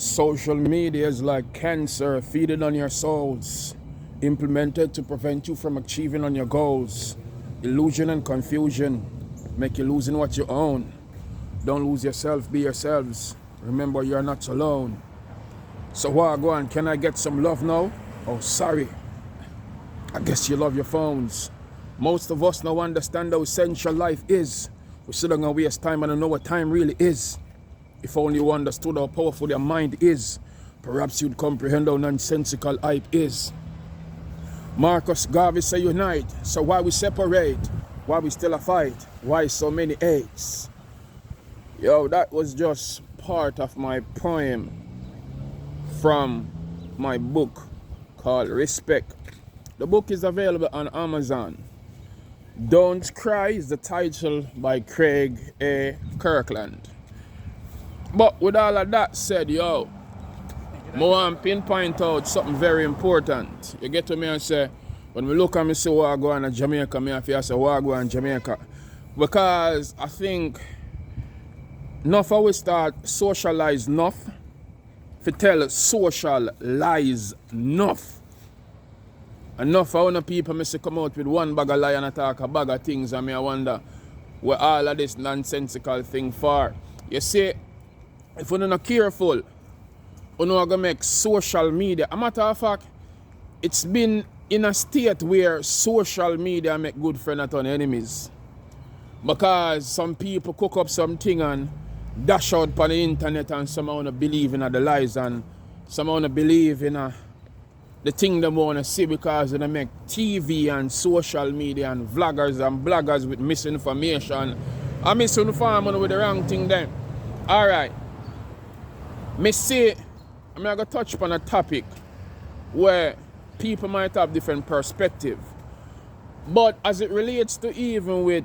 Social media is like cancer feeding on your souls, implemented to prevent you from achieving on your goals. Illusion and confusion make you losing what you own. Don't lose yourself, be yourselves. Remember, you're not alone. So WhaaGwaan, can I get some love now? Oh, sorry. I guess you love your phones. Most of us now understand how essential life is. We still don't waste time and don't know what time really is. If only you understood how powerful your mind is, perhaps you'd comprehend how nonsensical hype is. Marcus Garvey say unite, so why we separate? Why we still a fight? Why so many hates? Yo, that was just part of my poem from my book called Respect. The book is available on Amazon. Don't Cry is the title by Craig A. Kirkland. But with all of that said, yo, I want to pinpoint out something very important. You get to me and say, when we look at me say WhaaGwaan in Jamaica, me have to say WhaaGwaan in Jamaica. Because I think enough of we start socialize enough to tell social lies enough. Enough of other people me say come out with one bag of lie and talk a bag of things, and me I wonder where all of this nonsensical thing for. You see, if you're not careful, you're going to make social media. A matter of fact, it's been in a state where social media make good friends and enemies. Because some people cook up something and dash out on the internet, and some want to believe in the lies, and some want to believe in the thing they want to see, because they make TV and social media and vloggers and bloggers with misinformation. I misinform with the wrong thing then. Alright. Me say, I'm going to touch upon a topic where people might have different perspective. But as it relates to even with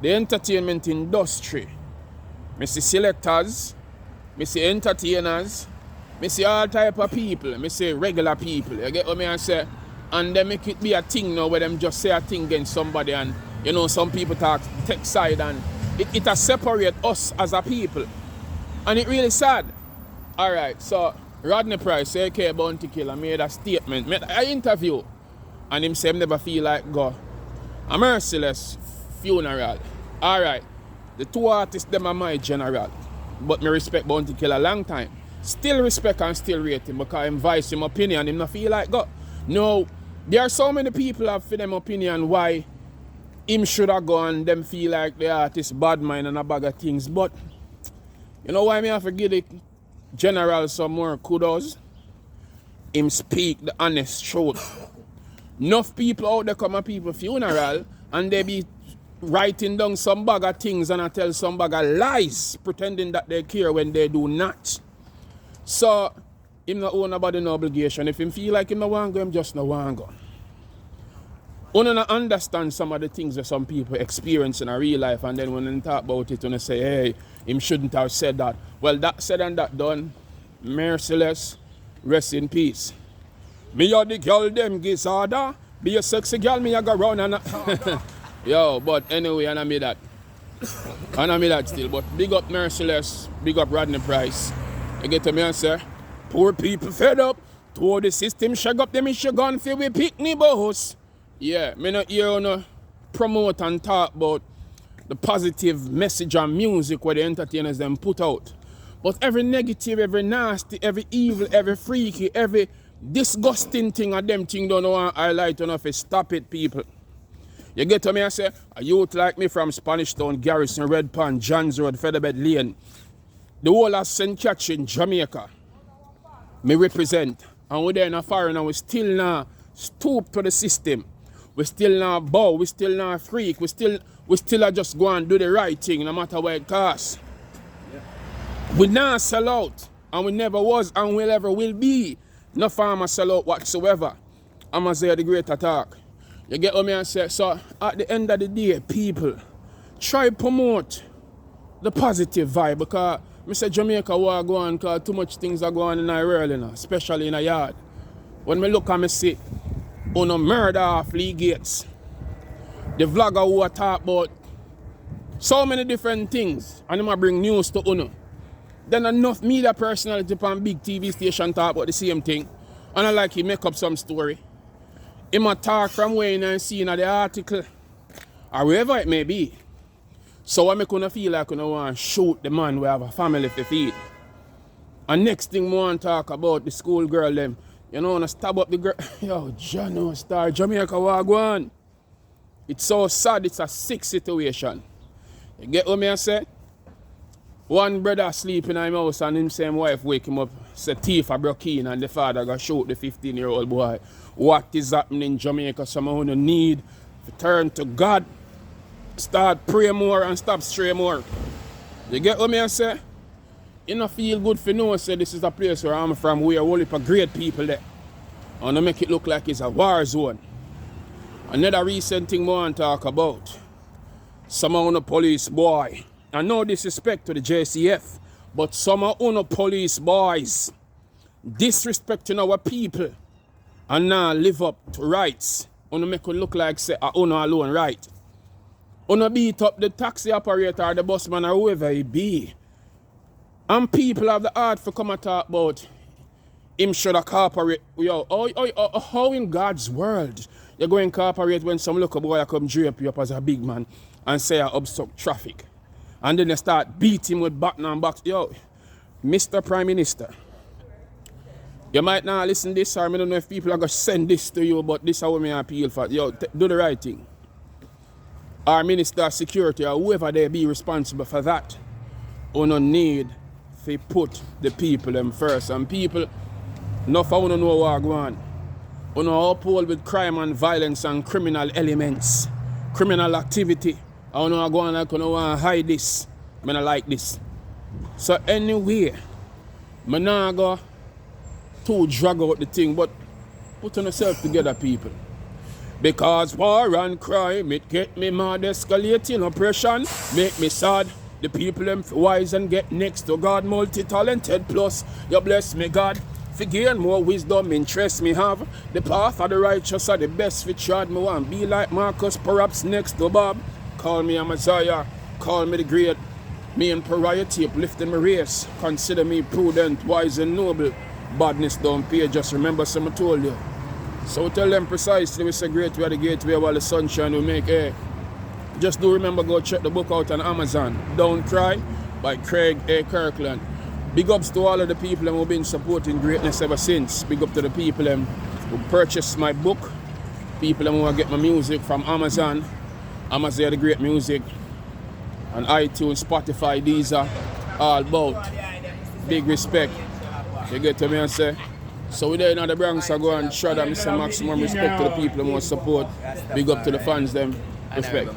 the entertainment industry, me see selectors, me see entertainers, me see all type of people, me see regular people. You get what me I say? And they make it be a thing now where them just say a thing against somebody, and you know some people talk tech side, and it has separate us as a people. And it really sad. Alright, so Rodney Price, aka Bounty Killer, made a statement, made an interview, and him say him never feel like go a merciless funeral. Alright, the two artists them are my general, but me respect Bounty Killer a long time. Still respect and still rate him because him voice him opinion, him not feel like go. No, there are so many people have for them opinion why him should have gone, them feel like the artist bad mind and a bag of things, but you know why me have to give the general some more kudos? Him speak the honest truth. Enough people out there come at people funeral and they be writing down some bag of things and I tell some bag of lies, pretending that they care when they do not. So him not own about no obligation. If him feel like him no want go, him just no want go. One not understand some of the things that some people experience in a real life, and then when they talk about it, when they say, hey, him shouldn't have said that. Well, that said and that done, merciless, rest in peace. Me or the girl them gizzarda, be a sexy girl, me a go round and yo, but anyway, and I made that. And I made that still, but big up merciless, big up Rodney Price. You get to me and say, poor people fed up, toward the system shag up them in Shagun for we picnic boss. Yeah, me not hear no promote and talk about the positive message and music where the entertainers them put out. But every negative, every nasty, every evil, every freaky, every disgusting thing of them thing don't want to highlight enough is stop it, people. You get to me and say, a youth like me from Spanish Town, Garrison, Red Pan, Johns Road, Featherbed Lane, the whole of St. Catch in Jamaica, me represent. And we're there in a foreign and we still not stoop to the system. We still not bow, we still not freak, we still are just go and do the right thing no matter what it costs. Yeah. We not sell out, and we never was and we never will be. No farmer sell out whatsoever. Amaziyah the great attack. You get what me I say? So at the end of the day, people, try promote the positive vibe, because I say Jamaica WhaaGwaan, because too much things are going on in our world, you know, especially in a yard. When me look and me see on a murder off Lee Gates, the vlogger who talk about so many different things, and him bring news to Uno. Then enough media personality on big TV station talk about the same thing. And I like he make up some story. He might talk from where and see in the article. Or wherever it may be. So I make you feel like you want to shoot the man who have a family to feed. And next thing I want to talk about the school girl them. You know, want to stab up the girl. Yo, John, star Jamaica WhaaGwaan. It's so sad, it's a sick situation. You get what me I say? One brother sleeping in my house and him same wife wake him up, say thief a broke in and the father got shoot the 15-year-old boy. What is happening in Jamaica? Someone who need to turn to God, start pray more and stop stray more. You get what me I say? You don't feel good for no say this is a place where I'm from where only for great people there. And to make it look like it's a war zone. Another recent thing I want to talk about. Some of the police boy. And no disrespect to the JCF, but some of the police boys disrespecting our people and now live up to rights. Wanna make it look like say uno alone right. Wanna beat up the taxi operator or the busman or whoever he be. And people have the heart for come and talk about him should have cooperate. Yo, how in God's world you going to cooperate when some local boy come drape you up as a big man and say I obstruct traffic? And then they start beating him with baton and box. Yo, Mr. Prime Minister, you might not listen to this, or I don't know if people are going to send this to you, but this is how we appeal for. Yo, do the right thing. Our Minister of Security, or whoever they be responsible for that, we don't need to put the people them first. And people, enough of know what go on. We don't uphold with crime and violence and criminal elements, criminal activity. I don't know I go on like I don't want to hide this. I don't like this. So anyway, I not go to drag out the thing, but put on yourself together, people. Because war and crime, it get me mad, escalating oppression, make me sad. The people them wise and get next to God, multi-talented, plus you bless me God. For gain more wisdom, interest me have. The path of the righteous are the best for trod me want. Be like Marcus, perhaps next to Bob. Call me Amaziyah, call me the great. Me and pariety uplifting my race. Consider me prudent, wise and noble. Badness don't pay, just remember something I told you. So tell them precisely we say great we are the gateway while the sunshine will make air. Just do remember go check the book out on Amazon. Don't Cry by Craig A. Kirkland. Big ups to all of the people who have been supporting greatness ever since. Big up to the people who purchased my book. People who get my music from Amazon. Amaziyah the Great Music. And iTunes, Spotify, these are all about. Big respect. You get to me and say? So we there in the Bronx, I go and show them some maximum respect to the people who support. Big up to the fans them. Respect.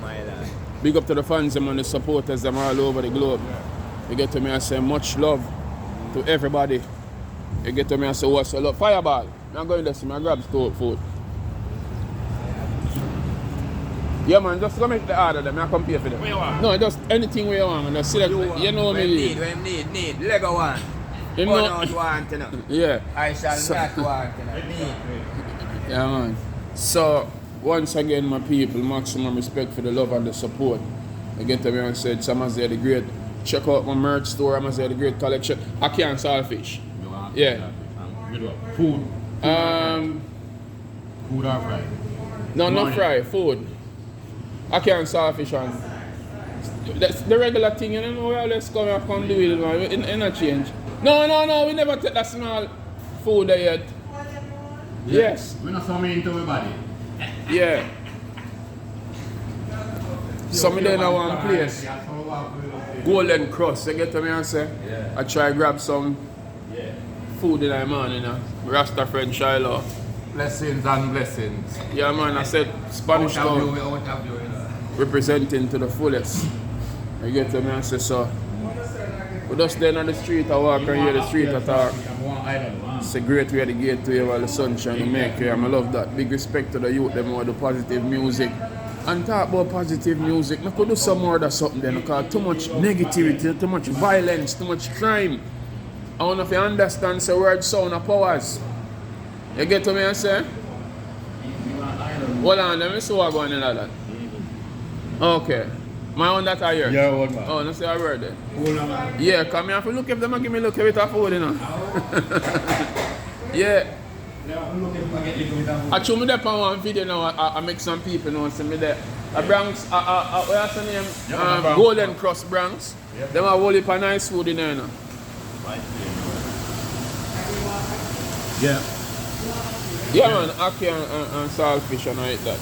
Big up to the fans them and the supporters them all over the globe. You get to me and say much love to everybody. You get to me and say what's a lot. Fireball. I'm going to see me, I grab store food. Yeah man, just go make the order them, I come pay for them. What you want? No, just anything we want and just select. You know me need. Lego one. You One know, out want to know. yeah. I shall not want to know. Need. Yeah man. So once again my people, maximum respect for the love and the support. You get to me and said Amaziyah the Great. Check out my merch store, Amaziyah the Great collection. I can't saltfish. Yeah. Food. Food or fry? No, not fry, food. I can't saltfish and that's the regular thing, you know, well, let's come and come do it, man. In a change. No, we never take that small food there yet. Yes. We're not so mean to everybody. Yeah. Some of them in one place. Golden Cross, you get to me and say? Yeah. I try grab some food in my man, you know. Rasta friend Shiloh. Blessings and blessings. Yeah man, I said Spanish Out of Town you, out of you, you know. representing to the fullest. You get to me and say so. We just stand on the street, I walk and hear the street attack. It's a great way to get to you while the sunshine to make you. I love that. Big respect to the youth, them who do positive music. And talk about positive music. I could do some more of something then because too much negativity, too much violence, too much crime. I don't know if you understand the word sound of powers. You get to me and say? Hold on, let me see what going on in that. Okay. My own that I hear. Yeah, old man. Oh, no say I heard it. Hold on, man. Yeah, come here for look if them and give me look every time food, you know. Yeah. I show me that on one video now. I make some people know see me there. A Bronx, what's the name? Golden Cross Bronx. Yep. Them a whole heap of nice food in there, you know. Yeah. Yeah, man, ackee and saltfish and I eat that.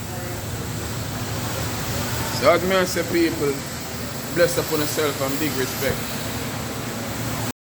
So as me I say people, bless upon yourself and big respect.